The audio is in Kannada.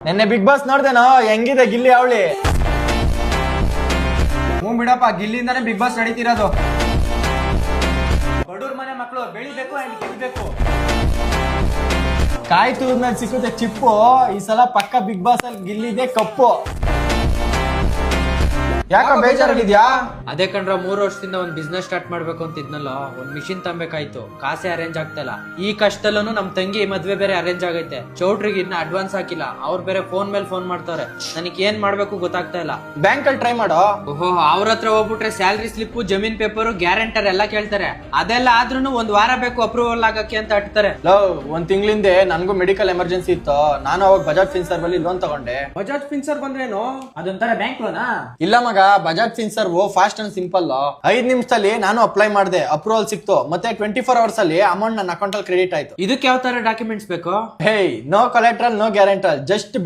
ನೆನ್ನೆ ಬಿಗ್ ಬಾಸ್ ನೋಡ್ದೇನೋ ಹೆಂಗಿದೆ ಗಿಲ್ಲಿ ಅವಳಿ. ಹ್ಞೂ ಬಿಡಪ್ಪ, ಗಿಲ್ಲಿಂದಾನೆ ಬಿಗ್ ಬಾಸ್ ನಡೀತಿರೋದು. ಬಡವ್ರ ಮನೆ ಮಕ್ಕಳು ಬೆಳಿಬೇಕು ಅಂಡ್ ಗೆಲ್ಬೇಕು. ಕಾಯ್ತು ಮೇಲೆ ಸಿಕ್ಕುತ್ತೆ ಚಿಪ್ಪು. ಈ ಸಲ ಪಕ್ಕ ಬಿಗ್ ಬಾಸ್ ಅಲ್ಲಿ ಗಿಲ್ಲಿದೆ ಕಪ್ಪು. ಯಾಕ ಬೇಜಾರಾಗಿದ್ಯಾ? ಅದೇ ಕಂಡ್ರ 3 ವರ್ಷದಿಂದ ಒಂದ್ ಬಿಸ್ನೆಸ್ ಸ್ಟಾರ್ಟ್ ಮಾಡ್ಬೇಕು ಅಂತ ಇದ್ನಲ್ಲ, ಒಂದ್ ಮಿಷಿನ್ ತಂಬೇಕಾಯ್ತು, ಕಾಸೆ ಅರೇಂಜ್ ಆಗ್ತಾ ಇಲ್ಲ. ಈ ಕಷ್ಟದಲ್ಲೂ ನಮ್ ತಂಗಿ ಮದ್ವೆ ಬೇರೆ ಅರೇಂಜ್ ಆಗೈತೆ. ಚೌಟ್ರಿಗೆ ಇನ್ನ ಅಡ್ವಾನ್ಸ್ ಹಾಕಿಲ್ಲ, ಅವ್ರು ಬೇರೆ ಫೋನ್ ಮೇಲೆ ಫೋನ್ ಮಾಡ್ತಾರೆ. ನನಗೆ ಏನ್ ಮಾಡ್ಬೇಕು ಗೊತ್ತಾಗ್ತಾ ಇಲ್ಲ. ಬ್ಯಾಂಕ್ ಅಲ್ಲಿ ಟ್ರೈ ಮಾಡೋ. ಓಹೋ, ಅವ್ರ ಹತ್ರ ಹೋಗ್ಬಿಟ್ರೆ ಸ್ಯಾಲರಿ ಸ್ಲಿಪ್, ಜಮೀನ್ ಪೇಪರ್, ಗ್ಯಾರಂಟರ್ ಎಲ್ಲ ಕೇಳ್ತಾರೆ. ಅದೆಲ್ಲ ಆದ್ರೂ ಒಂದ್ ವಾರ ಬೇಕು ಅಪ್ರೂವಲ್ ಆಗಕ್ಕೆ ಅಂತ ಅಟ್ತಾರೆ. ಒಂದ್ ತಿಂಗಳಿಂದ ನನ್ಗೂ ಮೆಡಿಕಲ್ ಎಮರ್ಜೆನ್ಸಿ ಇತ್ತು. ನಾನು ಅವಾಗ ಬಜಾಜ್ ಫಿನ್ಸರ್ವ್ ಅಲ್ಲಿ ಲೋನ್ ತಗೊಂಡೆ. ಬಜಾಜ್ ಫಿನ್ಸರ್ ಬಂದ್ರೇನು? ಅದೊಂಥರ ಬ್ಯಾಂಕ್ ಲೋನಾ? ಇಲ್ಲ ಮಗ, Bajaj Finserv fast and simple. 5 ನಿಮಿಷದಲ್ಲಿ ನಾನು ಅಪ್ಲೈ ಮಾಡಿದೆ, ಅಪ್ರೂವಲ್ ಸಿಕ್ತು. ಮತ್ತೆ 24 ಅವರ್ಸ್ ಅಲ್ಲಿ ಅಮೌಂಟ್ ನನ್ನ ಅಕೌಂಟ್ ಅಲ್ಲಿ ಕ್ರೆಡಿಟ್ ಆಯ್ತು. ಇದಕ್ಕೆ ಯಾವ ತರ ಡಾಕ್ಯುಮೆಂಟ್ಸ್ ಬೇಕು? Hey, no collateral, no guarantor, just